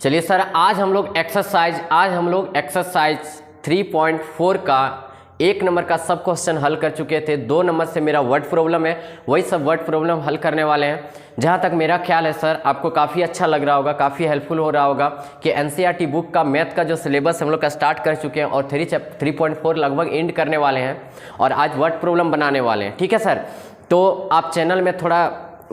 चलिए सर, आज हम लोग एक्सरसाइज 3.4 का 1 नंबर का सब क्वेश्चन हल कर चुके थे। 2 नंबर से मेरा वर्ड प्रॉब्लम है, वही सब वर्ड प्रॉब्लम हल करने वाले हैं। जहाँ तक मेरा ख्याल है सर, आपको काफ़ी अच्छा लग रहा होगा, काफ़ी हेल्पफुल हो रहा होगा कि एनसीईआरटी बुक का मैथ का जो सिलेबस हम लोग का स्टार्ट कर चुके हैं और 3.4 लगभग एंड करने वाले हैं और आज वर्ड प्रॉब्लम बनाने वाले हैं। ठीक है सर, तो आप चैनल में थोड़ा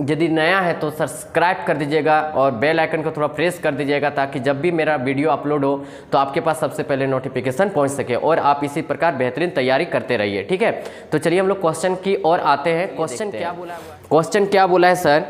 यदि नया है तो सब्सक्राइब कर दीजिएगा और बेल आइकन को थोड़ा प्रेस कर दीजिएगा ताकि जब भी मेरा वीडियो अपलोड हो तो आपके पास सबसे पहले नोटिफिकेशन पहुंच सके और आप इसी प्रकार बेहतरीन तैयारी करते रहिए। ठीक है, तो चलिए हम लोग क्वेश्चन की ओर आते हैं। क्वेश्चन क्या बोला है सर?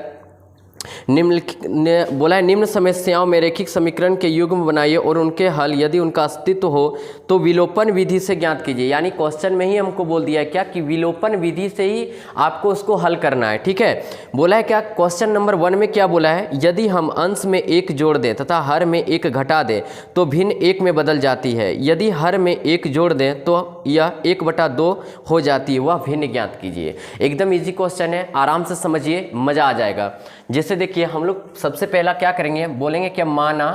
निम्न समस्याओं में रैखिक समीकरण के युग्म बनाइए और उनके हल यदि उनका अस्तित्व हो तो विलोपन विधि से ज्ञात कीजिए। यानी क्वेश्चन में ही हमको बोल दिया है क्या कि विलोपन विधि से ही आपको उसको हल करना है। ठीक है, बोला है क्या क्वेश्चन नंबर 1 में क्या बोला है? यदि हम अंश में 1 जोड़ दें तथा हर में 1 घटा दें तो भिन्न 1 में बदल जाती है। यदि हर में 1 जोड़ दें तो यह 1/2 हो जाती है, वह भिन्न ज्ञात कीजिए। एकदम ईजी क्वेश्चन है, आराम से समझिए, मज़ा आ जाएगा। जैसे देखिए हम लोग सबसे पहला क्या करेंगे, बोलेंगे कि माना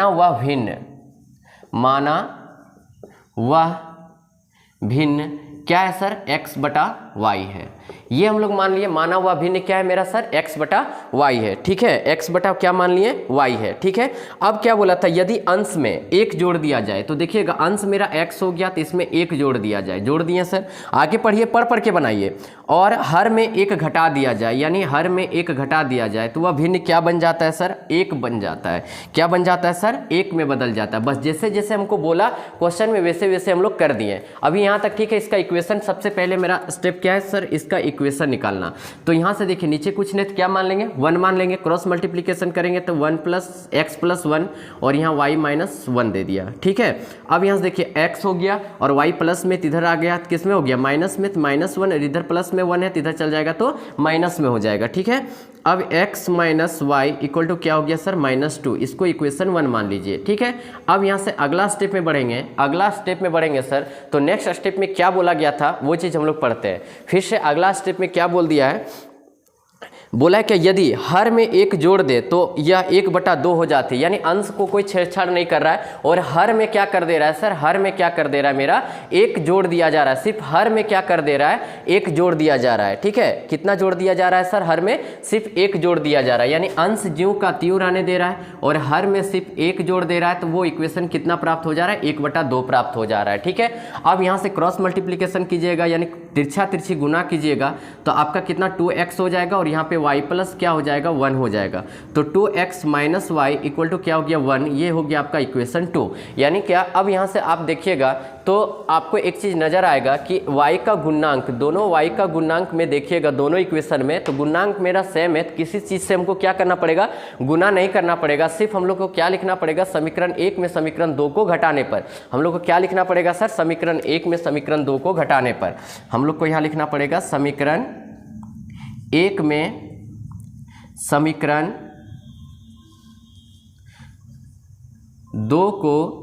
वह भिन्न क्या है सर? x/y है। ये हम लोग मान लिए माना हुआ भिन्न क्या है मेरा सर? x/y है। ठीक है, x बटा क्या मान लिए? y है। ठीक है, अब क्या बोला था? यदि अंश में 1 जोड़ दिया जाए तो देखिएगा अंश मेरा x हो गया तो इसमें 1 जोड़ दिया जाए। जोड़ दिए सर, आगे पढ़िए, पढ़ के बनाइए। और हर में 1 घटा दिया जाए, यानी हर में 1 घटा दिया जाए तो वह भिन्न क्या बन जाता है सर? 1 बन जाता है। क्या बन जाता है सर? 1 में बदल जाता है। बस जैसे जैसे हमको बोला क्वेश्चन में वैसे वैसे हम लोग कर दिए अभी यहाँ तक। ठीक है, इसका इक्वेशन सबसे पहले मेरा स्टेप क्या है सर? इसका इक्वेशन निकालना। तो यहाँ से देखिए नीचे कुछ नहीं तो क्या मान लेंगे? 1 मान लेंगे। क्रॉस मल्टीप्लिकेशन करेंगे तो 1 + x + 1 और यहाँ y - 1 दे दिया। ठीक है, अब यहाँ से देखिए x हो गया और y प्लस में इधर आ गया, किस में हो गया? माइनस में, तो -1, इधर प्लस में 1 है तो इधर चल जाएगा तो माइनस में हो जाएगा। ठीक है, अब x - y = क्या हो गया सर? -2। इसको इक्वेशन 1 मान लीजिए। ठीक है, अब यहाँ से अगला स्टेप में बढ़ेंगे सर। तो नेक्स्ट स्टेप में क्या बोला गया था वो चीज़ हम लोग पढ़ते हैं। फिर से अगला स्टेप में क्या बोल दिया है? बोला है कि यदि हर में 1 जोड़ दे तो यह 1/2 हो जाती है। यानी अंश को कोई छेड़छाड़ नहीं कर रहा है और हर में क्या कर दे रहा है सर? हर में क्या कर दे रहा है मेरा? 1 जोड़ दिया जा रहा है। सिर्फ हर में क्या कर दे रहा है? 1 जोड़ दिया जा रहा है। ठीक है, कितना जोड़ दिया जा रहा है सर? हर में सिर्फ 1 जोड़ दिया जा रहा है। यानी अंश ज्यों का त्यों रहने दे रहा है और हर में सिर्फ 1 जोड़ दे रहा है तो वो इक्वेशन कितना प्राप्त हो जा रहा है? 1/2 प्राप्त हो जा रहा है। ठीक है, अब यहाँ से क्रॉस मल्टीप्लीकेशन कीजिएगा यानी तिरछी गुना कीजिएगा तो आपका कितना? 2x हो जाएगा और यहाँ पे y प्लस क्या हो जाएगा? 1 हो जाएगा। तो 2x - y = क्या हो गया? 1। ये हो गया आपका इक्वेशन 2। यानी क्या? अब यहाँ से आप देखिएगा तो आपको एक चीज़ नज़र आएगा कि y का गुणांक, दोनों y का गुणांक में देखिएगा दोनों इक्वेशन में तो गुणांक मेरा सेम है। तो किसी चीज़ से हमको क्या करना पड़ेगा? गुना नहीं करना पड़ेगा। सिर्फ हम लोग को क्या लिखना पड़ेगा? समीकरण 1 में समीकरण 2 को घटाने पर हम लोग को क्या लिखना पड़ेगा सर? समीकरण 1 में समीकरण 2 को घटाने पर हम लोग को यहाँ लिखना पड़ेगा समीकरण 1 में समीकरण 2 को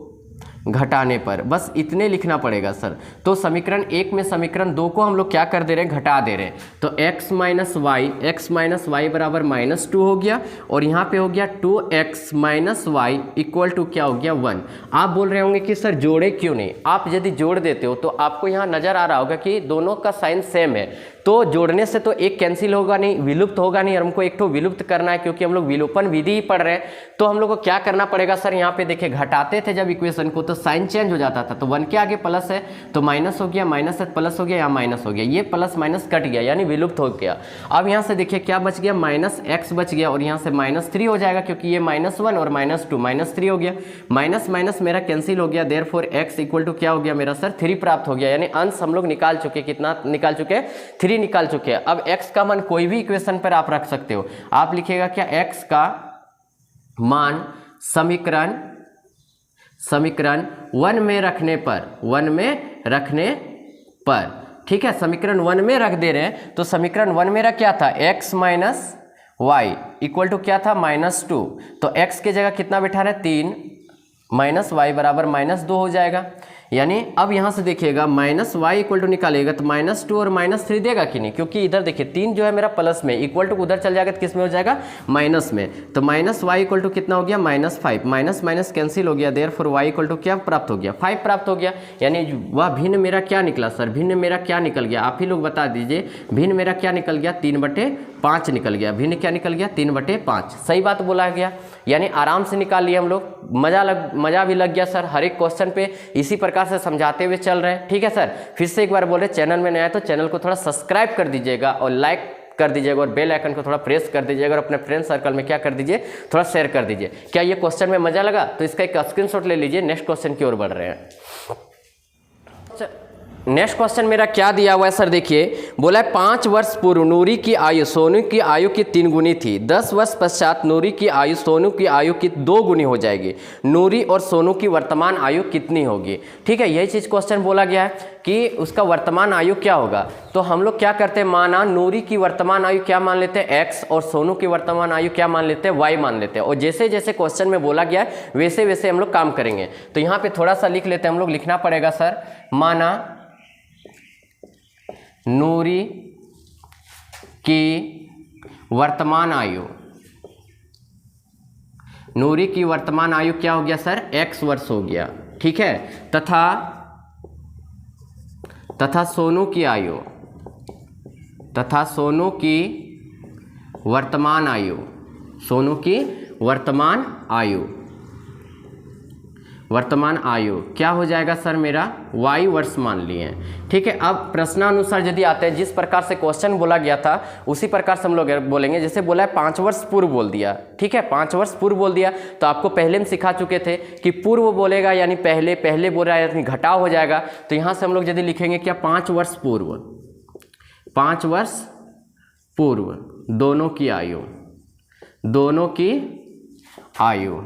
घटाने पर, बस इतने लिखना पड़ेगा सर। तो समीकरण 1 में समीकरण 2 को हम लोग क्या कर दे रहे हैं? घटा दे रहे हैं। तो x - y बराबर -2 हो गया और यहाँ पे हो गया 2x - y = क्या हो गया? 1। आप बोल रहे होंगे कि सर जोड़े क्यों नहीं? आप यदि जोड़ देते हो तो आपको यहाँ नज़र आ रहा होगा कि दोनों का साइन सेम है तो जोड़ने से तो एक कैंसिल होगा नहीं, विलुप्त होगा नहीं और हमको एक तो विलुप्त करना है क्योंकि हम लोग विलोपन विधि ही पढ़ रहे हैं। तो हम लोग को क्या करना पड़ेगा सर? यहाँ पे देखिए घटाते थे जब इक्वेशन को तो साइन चेंज हो जाता था। तो 1 के आगे प्लस है तो माइनस हो गया, माइनस है प्लस हो गया, यहाँ माइनस हो गया, ये प्लस माइनस कट गया यानी विलुप्त हो गया। अब यहाँ से देखिए क्या बच गया? -x बच गया और यहाँ से -3 हो जाएगा क्योंकि ये -1 और -2 -3 हो गया। माइनस माइनस मेरा कैंसिल हो गया, देयरफॉर x = क्या हो गया मेरा सर? 3 प्राप्त हो गया। यानी अंश हम लोग निकाल चुके, कितना निकाल चुके? 3 निकाल चुके हैं। अब x का मान कोई भी इक्वेशन पर आप रख सकते हो। आप लिखिएगा क्या? x का मान समीकरण 1 में रखने पर, ठीक है, समीकरण 1 में रख दे रहे हैं। तो समीकरण 1 मेरा क्या था? x - y = क्या था? -2। तो x के जगह कितना बिठा रहे? 3 - y बराबर -2 हो जाएगा। यानी अब यहाँ से देखिएगा माइनस वाई इक्वल टू निकालेगा तो -2 और -3 देगा कि नहीं, क्योंकि इधर देखिए 3 जो है मेरा प्लस में, इक्वल टू उधर चल जाएगा तो किस में हो जाएगा, माइनस में। तो माइनस वाई इक्वल टू कितना हो गया, -5, माइनस माइनस कैंसिल हो गया, देयरफॉर वाई इक्वल टू क्या प्राप्त हो गया, 5 प्राप्त हो गया। यानी वह भिन्न मेरा क्या निकला सर, भिन्न मेरा क्या निकल गया, आप ही लोग बता दीजिए, भिन्न मेरा क्या निकल गया, 3/5 निकल गया। भिन्न क्या निकल गया, 3/5। सही बात बोला गया, यानी आराम से निकाल लिए हम लोग, मजा भी लग गया सर। हर एक क्वेश्चन पे इसी प्रकार से समझाते हुए चल रहे हैं। ठीक है सर, फिर से एक बार बोले, चैनल में नया है तो चैनल को थोड़ा सब्सक्राइब कर दीजिएगा और लाइक कर दीजिएगा और बेल आइकन को थोड़ा प्रेस कर दीजिएगा और अपने फ्रेंड सर्कल में क्या कर दीजिए, थोड़ा शेयर कर दीजिए। क्या ये क्वेश्चन में मजा लगा तो इसका एक स्क्रीनशॉट ले लीजिए। नेक्स्ट क्वेश्चन की ओर बढ़ रहे हैं। नेक्स्ट क्वेश्चन मेरा क्या दिया हुआ है सर, देखिए बोला है 5 वर्ष पूर्व नूरी की आयु सोनू की आयु की 3 गुनी थी। 10 वर्ष पश्चात नूरी की आयु सोनू की आयु की 2 गुनी हो जाएगी। नूरी और सोनू की वर्तमान आयु कितनी होगी। ठीक है, यही चीज़ क्वेश्चन बोला गया है कि उसका वर्तमान आयु क्या होगा। तो हम लोग क्या करते हैं, माना नूरी की वर्तमान आयु क्या मान लेते हैं, x, और सोनू की वर्तमान आयु क्या मान लेते हैं, y मान लेते हैं। और जैसे जैसे क्वेश्चन में बोला गया है वैसे वैसे हम लोग काम करेंगे। तो यहाँ पे थोड़ा सा लिख लेते हैं हम लोग, लिखना पड़ेगा सर, माना नूरी की वर्तमान आयु, नूरी की वर्तमान आयु क्या हो गया सर, x वर्ष हो गया। ठीक है, तथा सोनू की आयु, तथा सोनू की वर्तमान आयु, सोनू की वर्तमान आयु, वर्तमान आयु क्या हो जाएगा सर मेरा, y वर्ष मान लिए। ठीक है, अब प्रश्नानुसार यदि आते हैं, जिस प्रकार से क्वेश्चन बोला गया था उसी प्रकार से हम लोग बोलेंगे। जैसे बोला है 5 वर्ष पूर्व बोल दिया, ठीक है, 5 वर्ष पूर्व बोल दिया, तो आपको पहले में सिखा चुके थे कि पूर्व बोलेगा यानी पहले, पहले बोल रहा है यानी घटाव हो जाएगा। तो यहाँ से हम लोग यदि लिखेंगे क्या, 5 वर्ष पूर्व, 5 वर्ष पूर्व दोनों की आयु, दोनों की आयु।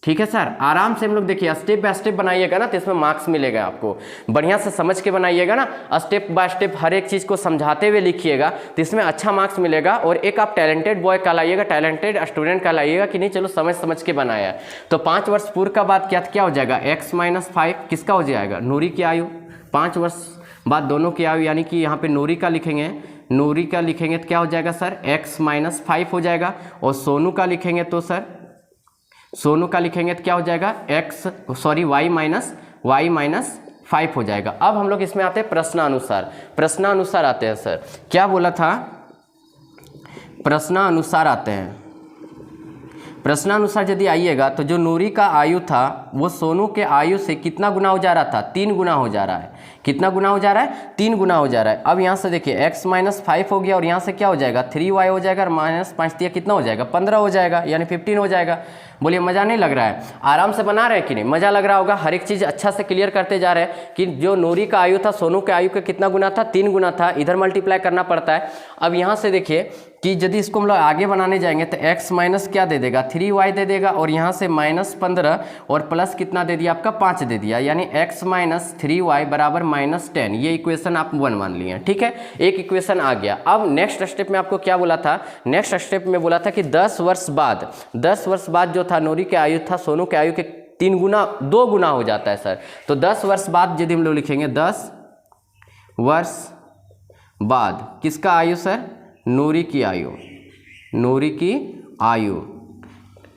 ठीक है सर, आराम से हम लोग देखिए स्टेप बाय स्टेप बनाइएगा ना तो इसमें मार्क्स मिलेगा आपको। बढ़िया से समझ के बनाइएगा ना, स्टेप बाय स्टेप हर एक चीज़ को समझाते हुए लिखिएगा तो इसमें अच्छा मार्क्स मिलेगा। और एक आप टैलेंटेड बॉय कहलाइएगा, टैलेंटेड स्टूडेंट कहलाइएगा कि नहीं, चलो समझ समझ के बनाया। तो 5 वर्ष पूर्व का बाद क्या हो जाएगा, x - 5 किसका हो जाएगा, नूरी की आयु। 5 वर्ष बाद दोनों की आयु, यानी कि यहाँ पे नूरी का लिखेंगे, नूरी का लिखेंगे तो क्या हो जाएगा सर, x - 5 हो जाएगा। और सोनू का लिखेंगे तो सर, सोनू का लिखेंगे तो क्या हो जाएगा, y - 5 हो जाएगा। अब हम लोग इसमें आते हैं प्रश्नानुसार। प्रश्नानुसार आते हैं सर, क्या बोला था, प्रश्नानुसार आते हैं। प्रश्नानुसार यदि आइएगा तो जो नूरी का आयु था वो सोनू के आयु से कितना गुना हो जा रहा था, 3 गुना हो जा रहा है। कितना गुना हो जा रहा है, 3 गुना हो जा रहा है। अब यहाँ से देखिए x - 5 हो गया और यहाँ से क्या हो जाएगा, 3y हो जाएगा और -5 दिया कितना हो जाएगा, 15 हो जाएगा, यानी 15 हो जाएगा। बोलिए मज़ा नहीं लग रहा है, आराम से बना रहे हैं कि नहीं, मज़ा लग रहा होगा। हर एक चीज़ अच्छा से क्लियर करते जा रहे हैं कि जो नूरी का आयु था सोनू के आयु का कितना गुना था, 3 गुना था। इधर मल्टीप्लाई करना पड़ता है। अब यहाँ से देखिए कि यदि इसको हम लोग आगे बनाने जाएंगे तो x माइनस क्या दे देगा, 3y दे देगा और यहाँ से -15 और प्लस कितना दे दिया आपका, 5 दे दिया, यानी x - 3y बराबर -10। ये इक्वेशन आप 1 मान लिए हैं। ठीक है, एक इक्वेशन आ गया। अब नेक्स्ट स्टेप में आपको क्या बोला था, नेक्स्ट स्टेप में बोला था कि 10 वर्ष बाद जो था नूरी के आयु था सोनू के आयु के 2 गुना हो जाता है सर। तो 10 वर्ष बाद यदि हम लोग लिखेंगे 10 वर्ष बाद किसका आयु सर, नूरी की आयु, नूरी की आयु।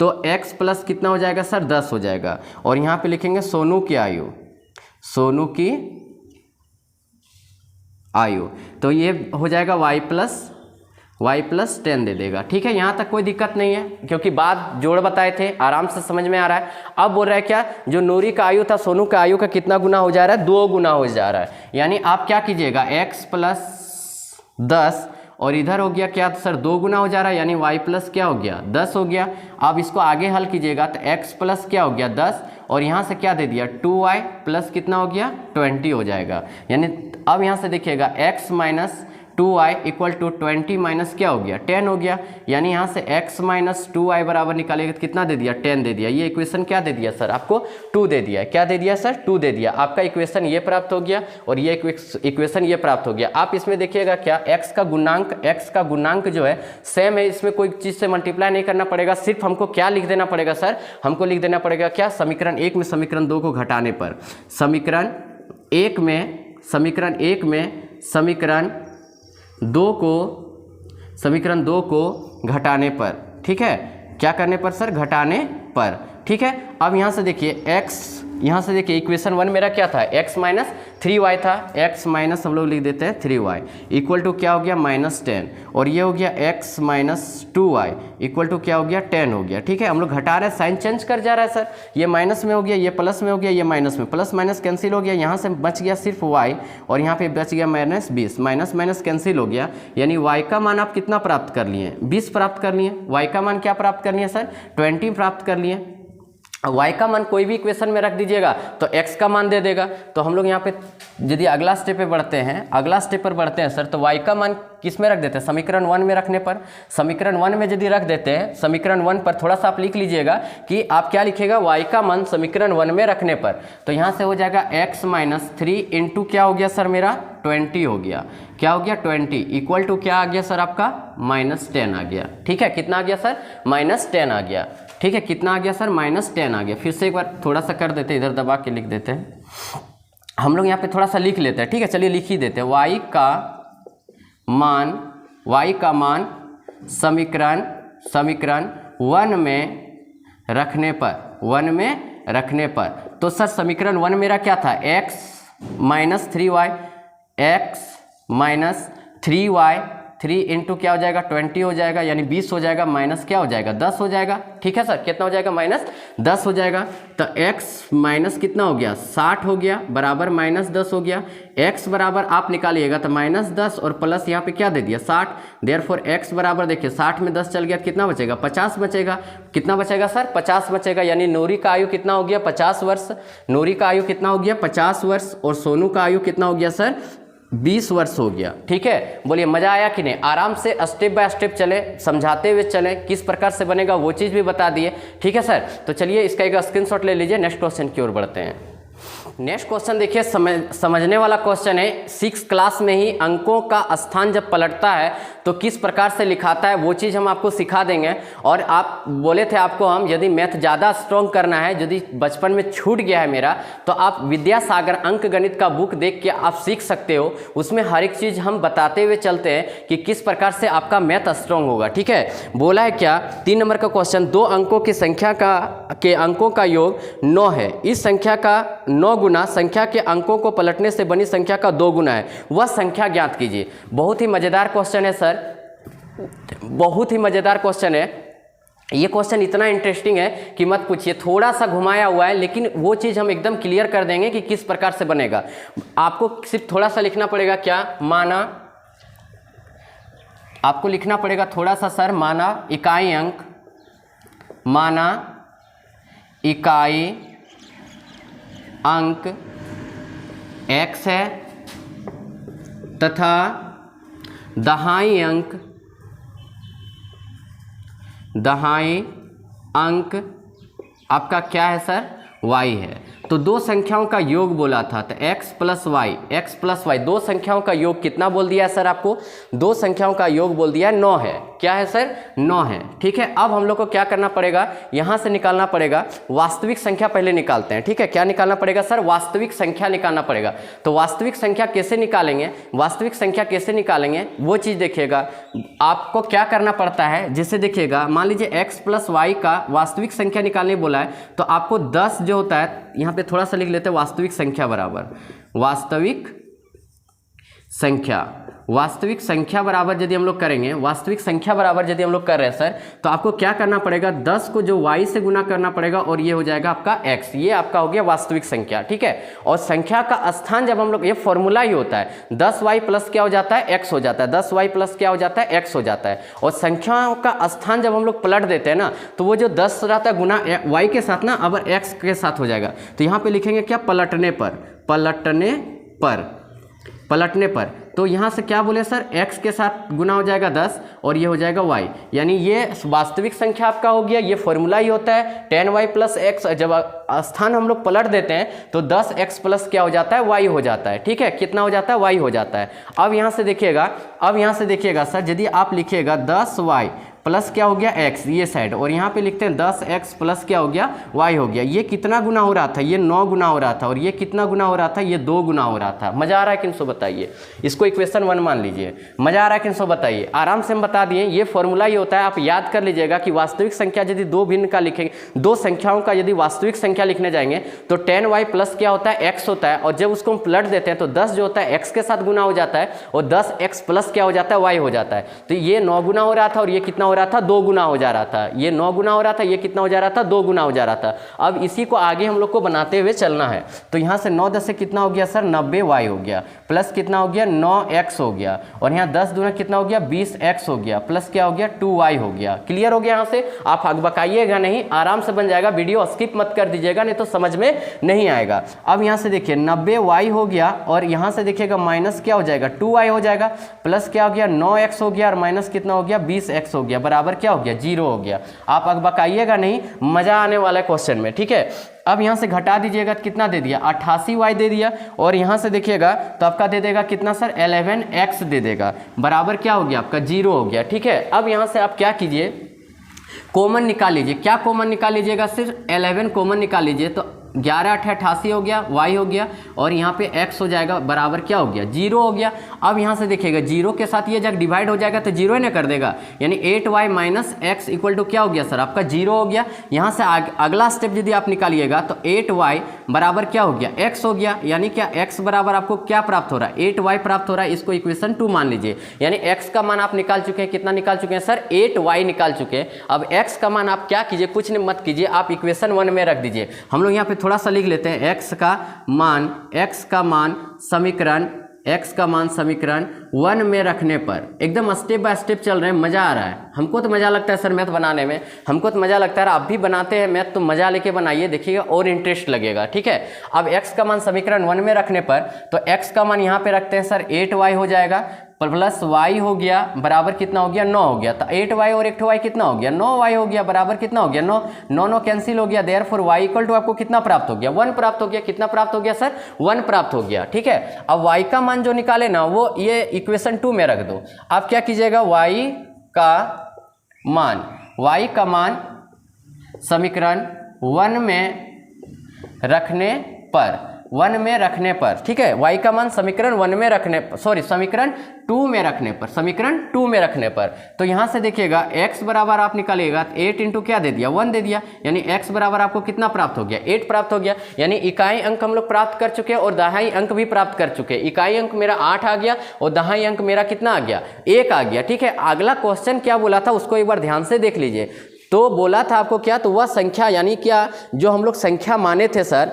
तो x प्लस कितना हो जाएगा सर, 10 हो जाएगा। और यहाँ पे लिखेंगे सोनू की आयु, सोनू की आयु, तो ये हो जाएगा y प्लस 10 दे देगा। ठीक है, यहाँ तक कोई दिक्कत नहीं है क्योंकि बात जोड़ बताए थे, आराम से समझ में आ रहा है। अब बोल रहा है क्या, जो नूरी का आयु था सोनू का आयु का कितना गुना हो जा रहा है, 2 गुना हो जा रहा है। यानी आप क्या कीजिएगा, x प्लस 10 और इधर हो गया क्या सर, 2 गुना हो जा रहा है, यानी y प्लस क्या हो गया, 10 हो गया। अब इसको आगे हल कीजिएगा तो x प्लस क्या हो गया, 10 और यहाँ से क्या दे दिया, 2y प्लस कितना हो गया, 20 हो जाएगा। यानी अब यहाँ से देखिएगा x - 2y equal to 20 minus क्या हो गया, 10 हो गया। यानी यहाँ से x - 2y बराबर निकालेगा तो कितना दे दिया, 10 दे दिया। ये इक्वेशन क्या दे दिया सर आपको, 2 दे दिया। क्या दे दिया सर, 2 दे दिया। आपका इक्वेशन ये प्राप्त हो गया और ये इक्वेशन ये प्राप्त हो गया। आप इसमें देखिएगा क्या, x का गुणांक जो है सेम है, इसमें कोई चीज़ से मल्टीप्लाई नहीं करना पड़ेगा। सिर्फ हमको क्या लिख देना पड़ेगा सर, हमको लिख देना पड़ेगा क्या, समीकरण 1 में समीकरण 2 को घटाने पर, समीकरण 1 में समीकरण 1 में समीकरण 2 को घटाने पर, ठीक है, क्या करने पर सर, घटाने पर, ठीक है। अब यहाँ से देखिए x, यहाँ से देखिए इक्वेशन 1 मेरा क्या था, x माइनस 3y था, x माइनस हम लोग लिख देते हैं 3y इक्वल टू क्या हो गया -10, और ये हो गया x minus 2y equal to क्या हो गया 10 हो गया, ठीक है। हम लोग घटा रहे हैं, साइन चेंज कर जा रहा है सर, ये माइनस में हो गया, ये प्लस में हो गया, ये माइनस में, प्लस माइनस कैंसिल हो गया, यहाँ से बच गया सिर्फ y और यहाँ पे बच गया -20, माइनस माइनस कैंसिल हो गया, यानी y का मान आप कितना प्राप्त कर लिए, 20 प्राप्त कर लिए। y का मान क्या प्राप्त कर लिए सर, 20 प्राप्त कर लिए। y का मान कोई भी इक्वेशन में रख दीजिएगा तो x का मान दे देगा। तो हम लोग यहाँ पे यदि अगला स्टेप पे बढ़ते हैं, अगला स्टेप पर बढ़ते हैं सर, तो y का मान किस में रख देते हैं, समीकरण 1 में रखने पर, समीकरण 1 में यदि रख देते हैं, समीकरण 1 पर थोड़ा सा आप लिख लीजिएगा कि आप क्या लिखिएगा, y का मान समीकरण 1 में रखने पर, तो यहाँ से हो जाएगा x माइनस 3 इंटू क्या हो गया सर मेरा 20 हो गया, क्या हो गया 20 इक्वल टू क्या आ गया सर आपका -10 आ गया, ठीक है। कितना आ गया सर, -10 आ गया, ठीक है। कितना आ गया सर, -10 आ गया। फिर से एक बार थोड़ा सा कर देते हैं, इधर दबा के लिख देते हैं, हम लोग यहाँ पे थोड़ा सा लिख लेते हैं, ठीक है। चलिए लिख ही देते हैं, y का मान समीकरण 1 में रखने पर, तो सर समीकरण 1 मेरा क्या था, x माइनस 3y 3 इंटू क्या हो जाएगा 20 हो जाएगा, यानी 20 हो जाएगा, माइनस क्या हो जाएगा 10 हो जाएगा, ठीक है सर। कितना हो जाएगा, -10 हो जाएगा। तो x माइनस कितना हो गया 60 हो गया, बराबर -10 हो गया। x बराबर आप निकालिएगा तो -10 और प्लस यहाँ पे क्या दे दिया 60, देयरफॉर x बराबर देखिए 60 में 10 चल गया, कितना बचेगा 50 बचेगा। कितना बचेगा सर, 50 बचेगा, यानी नूरी का आयु कितना हो गया 50 वर्ष, नूरी का आयु कितना हो गया 50 वर्ष, और सोनू का आयु कितना हो गया सर 20 वर्ष हो गया, ठीक है। बोलिए मजा आया कि नहीं, आराम से स्टेप बाय स्टेप चले, समझाते हुए चले, किस प्रकार से बनेगा वो चीज़ भी बता दिए, ठीक है सर। तो चलिए इसका एक स्क्रीनशॉट ले लीजिए, नेक्स्ट क्वेश्चन की ओर बढ़ते हैं। नेक्स्ट क्वेश्चन देखिए, समझने वाला क्वेश्चन है। 6 क्लास में ही अंकों का स्थान जब पलटता है तो किस प्रकार से लिखाता है वो चीज़ हम आपको सिखा देंगे। और आप बोले थे आपको हम, यदि मैथ ज़्यादा स्ट्रॉन्ग करना है, यदि बचपन में छूट गया है मेरा, तो आप विद्यासागर अंक गणित का बुक देख के आप सीख सकते हो। उसमें हर एक चीज़ हम बताते हुए चलते हैं कि किस प्रकार से आपका मैथ स्ट्रॉन्ग होगा, ठीक है। बोला है क्या, 3 नंबर का क्वेश्चन, 2 अंकों की संख्या के अंकों का योग 9 है, इस संख्या का 9 गुना संख्या के अंकों को पलटने से बनी संख्या का 2 गुना है, वह संख्या ज्ञात कीजिए। बहुत ही मजेदार क्वेश्चन है सर, बहुत ही मजेदार क्वेश्चन है। ये क्वेश्चन इतना इंटरेस्टिंग है कि मत पूछिए, थोड़ा सा घुमाया हुआ है लेकिन वो चीज़ हम एकदम क्लियर कर देंगे कि किस प्रकार से बनेगा। आपको सिर्फ थोड़ा सा लिखना पड़ेगा, क्या, माना, आपको लिखना पड़ेगा थोड़ा सा सर, माना इकाई अंक, माना इकाई अंक x है तथा दहाई अंक आपका क्या है सर, y है। तो 2 संख्याओं का योग बोला था, तो x प्लस वाई 2 संख्याओं का योग कितना बोल दिया है सर आपको, 2 संख्याओं का योग बोल दिया है 9 है, क्या है सर 9 है, ठीक है। अब हम लोग को क्या करना पड़ेगा, यहाँ से निकालना पड़ेगा वास्तविक संख्या, पहले निकालते हैं, ठीक है। क्या निकालना पड़ेगा सर, वास्तविक संख्या निकालना पड़ेगा। तो वास्तविक संख्या कैसे निकालेंगे, वास्तविक संख्या कैसे निकालेंगे वो चीज़ देखिएगा। आपको क्या करना पड़ता है, जैसे देखिएगा, मान लीजिए x प्लस वाई का वास्तविक संख्या निकालने बोला है, तो आपको 10 जो होता है, यहाँ पे थोड़ा सा लिख लेते हैं, वास्तविक संख्या बराबर वास्तविक संख्या बराबर यदि हम लोग करेंगे, वास्तविक संख्या बराबर यदि हम लोग कर रहे हैं सर, तो आपको क्या करना पड़ेगा, 10 को जो y से गुना करना पड़ेगा और ये हो जाएगा आपका x, ये आपका हो गया वास्तविक संख्या, ठीक है। और संख्या का स्थान जब हम लोग, ये फॉर्मूला ही होता है, 10y प्लस क्या हो जाता है x हो जाता है, 10y प्लस क्या हो जाता है x हो जाता है। और संख्याओं का स्थान जब हम लोग पलट देते हैं ना, तो वो जो 10 रहता है गुना y के साथ ना, अब x के साथ हो जाएगा। तो यहाँ पे लिखेंगे क्या, पलटने पर। तो यहाँ से क्या बोले सर, x के साथ गुना हो जाएगा 10 और ये हो जाएगा y, यानी ये वास्तविक संख्या आपका हो गया। ये फॉर्मूला ही होता है 10y प्लस x, जब स्थान हम लोग पलट देते हैं तो 10x प्लस क्या हो जाता है, y हो जाता है, ठीक है। कितना हो जाता है, y हो जाता है। अब यहाँ से देखिएगा सर, यदि आप लिखिएगा 10y प्लस क्या हो गया x ये साइड, और यहाँ पे लिखते हैं 10x प्लस क्या हो गया y हो गया। ये कितना गुना हो रहा था, ये 9 गुना हो रहा था, और ये कितना गुना हो रहा था, ये 2 गुना हो रहा था। मजा आ रहा है किन सो बताइए, इसको इक्वेशन 1 मान लीजिए। मजा आ रहा है किन सो बताइए, आराम से हम बता दिए। ये फॉर्मूला ये होता है, आप याद कर लीजिएगा कि वास्तविक संख्या यदि दो भिन्न का लिखेंगे, दो संख्याओं का यदि वास्तविक संख्या लिखने जाएंगे तो 10y प्लस क्या होता है x होता है, और जब उसको हम पलट देते हैं तो 10 जो होता है x के साथ गुना हो जाता है, और 10x प्लस क्या हो जाता है y हो जाता है। तो ये 9 गुना हो रहा था और ये कितना हो रहा था, 2 गुना हो जा रहा था। ये 9 गुना हो रहा था, ये कितना हो जा रहा था, 2 गुना हो जा रहा था। अब इसी को आगे हम लोग को बनाते हुए चलना है। तो यहाँ से 9 10 से कितना हो गया सर, 90y हो गया, प्लस कितना हो गया 9x हो गया, और यहाँ 10 दूना कितना हो गया 20x हो गया, प्लस क्या हो गया 2y हो गया। क्लियर हो गया। यहाँ से आप हकबकाइएगा नहीं, आराम से बन जाएगा। वीडियो स्किप मत कर दीजिएगा, नहीं तो समझ में नहीं आएगा। अब यहाँ से देखिए 90y हो गया, और यहाँ से देखिएगा माइनस क्या हो जाएगा 2y हो जाएगा, प्लस क्या हो गया 9x हो गया, और माइनस कितना हो गया 20x हो गया, बराबर क्या हो गया 0 हो गया। आप हकबकाइएगा नहीं, मजा आने वाला है क्वेश्चन में, ठीक है। अब यहाँ से घटा दीजिएगा, कितना दे दिया 88y दे दिया, और यहाँ से देखिएगा तो आपका दे देगा कितना सर 11x दे देगा, बराबर क्या हो गया आपका 0 हो गया, ठीक है। अब यहाँ से आप क्या कीजिए, कॉमन निकाल लीजिए। क्या कॉमन निकाल लीजिएगा, सिर्फ 11 कॉमन निकाल लीजिए, तो 11 8 88 हो गया, y हो गया, और यहाँ पे x हो जाएगा, बराबर क्या हो गया 0 हो गया। अब यहाँ से देखिएगा 0 के साथ ये जब डिवाइड हो जाएगा तो 0 ही ना कर देगा, यानी 8y minus x equal to क्या हो गया सर आपका 0 हो गया। यहाँ से अगला स्टेप यदि आप निकालिएगा तो 8y बराबर क्या हो गया x हो गया, यानी क्या x बराबर आपको क्या प्राप्त हो रहा है 8y प्राप्त हो रहा है। इसको इक्वेशन 2 मान लीजिए, यानी x का मान आप निकाल चुके हैं, कितना निकाल चुके हैं सर 8y निकाल चुके हैं। अब x का मान आप क्या कीजिए, कुछ नहीं मत कीजिए, आप इक्वेशन 1 में रख दीजिए। हम लोग यहाँ पे थोड़ा सा लिख लेते हैं, x का मान समीकरण 1 में रखने पर, एकदम स्टेप बाय स्टेप चल रहे हैं, मजा आ रहा है। हमको तो मजा लगता है सर मैथ बनाने में, हमको तो मजा लगता है, आप भी बनाते हैं मैथ तो मजा लेके बनाइए, देखिएगा और इंटरेस्ट लगेगा, ठीक है। अब x का मान समीकरण 1 में रखने पर, तो x का मान यहाँ पे रखते हैं सर 8y हो जाएगा, प्लस y हो गया, बराबर कितना हो गया 9 हो गया। तो 8y और 1y कितना हो गया 9y हो गया, बराबर कितना हो गया 9 कैंसिल हो गया, देयरफॉर y इक्वल टू आपको कितना प्राप्त हो गया 1 प्राप्त हो गया। कितना प्राप्त हो गया सर 1 प्राप्त हो गया, ठीक है। अब y का मान जो निकाले ना वो ये इक्वेशन 2 में रख दो। आप क्या कीजिएगा y का मान समीकरण 1 में रखने पर, ठीक है, y का मान समीकरण 1 में रखने, समीकरण 2 में रखने पर, तो यहाँ से देखिएगा x बराबर आप निकालिएगा 8 इंटू क्या दे दिया 1 दे दिया, यानी x बराबर आपको कितना प्राप्त हो गया 8 प्राप्त हो गया। यानी इकाई अंक हम लोग प्राप्त कर चुके हैं और दहाई अंक भी प्राप्त कर चुके हैं। इकाई अंक मेरा 8 आ गया और दहाई अंक मेरा कितना आ गया 1 आ गया, ठीक है। अगला क्वेश्चन क्या बोला था उसको एक बार ध्यान से देख लीजिए। तो बोला था आपको क्या, तो वह संख्या यानी क्या जो हम लोग संख्या माने थे सर,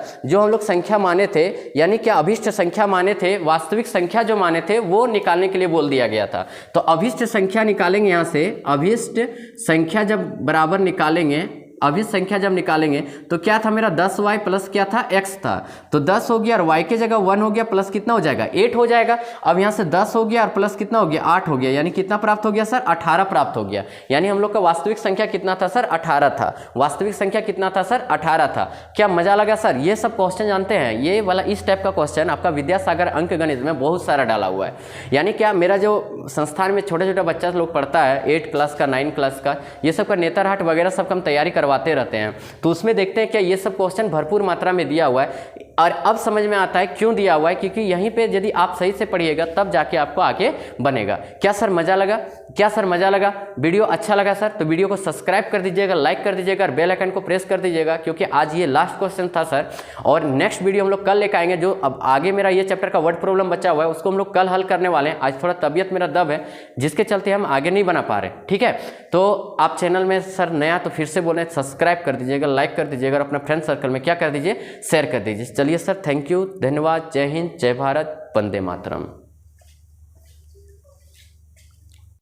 यानी क्या अभिष्ट संख्या माने थे, वास्तविक संख्या जो माने थे वो निकालने के लिए बोल दिया गया था। तो अभिष्ट संख्या निकालेंगे, यहाँ से अभिष्ट संख्या जब बराबर निकालेंगे, अभिष्ट संख्या जब निकालेंगे तो क्या था मेरा 10y प्लस क्या था x था, तो 10 हो गया और y के जगह 1 हो गया, प्लस कितना हो जाएगा 8 हो जाएगा। अब यहाँ से 10 हो गया और प्लस कितना हो गया 8 हो गया, यानी कितना प्राप्त हो गया सर 18 प्राप्त हो गया। यानी हम लोग का वास्तविक संख्या कितना था सर 18 था, वास्तविक संख्या कितना था सर 18 था। क्या मजा लगा सर, ये सब क्वेश्चन जानते हैं, ये वाला इस टाइप का क्वेश्चन आपका विद्यासागर अंक गणित में बहुत सारा डाला हुआ है। यानी क्या मेरा जो संस्थान में छोटे छोटे बच्चा लोग पढ़ता है 8 क्लास का 9 क्लास का, ये सब का नेतरहाट वगैरह सब का हम तैयारी करवाते रहते हैं, तो उसमें देखते हैं क्या ये सब क्वेश्चन भरपूर मात्रा में दिया हुआ है। और अब समझ में आता है क्यों दिया हुआ है, क्योंकि यहीं पे यदि आप सही से पढ़िएगा तब जाके आपको आगे बनेगा। क्या सर मजा लगा, वीडियो अच्छा लगा सर तो वीडियो को सब्सक्राइब कर दीजिएगा, लाइक कर दीजिएगा और बेल आइकन को प्रेस कर दीजिएगा, क्योंकि आज ये लास्ट क्वेश्चन था सर। और नेक्स्ट वीडियो हम लोग कल लेकर आएंगे, जो अब आगे मेरा ये चैप्टर का वर्ड प्रॉब्लम बचा हुआ है उसको हम लोग कल हल करने वाले हैं। आज थोड़ा तबियत मेरा दब है जिसके चलते हम आगे नहीं बना पा रहे, ठीक है। तो आप चैनल में सर नया तो फिर से बोले सब्सक्राइब कर दीजिएगा, लाइक कर दीजिएगा और अपना फ्रेंड सर्कल में क्या कर दीजिए शेयर कर दीजिए। चलिए सर, थैंक यू, धन्यवाद, जय हिंद, जय भारत, वंदे मातरम।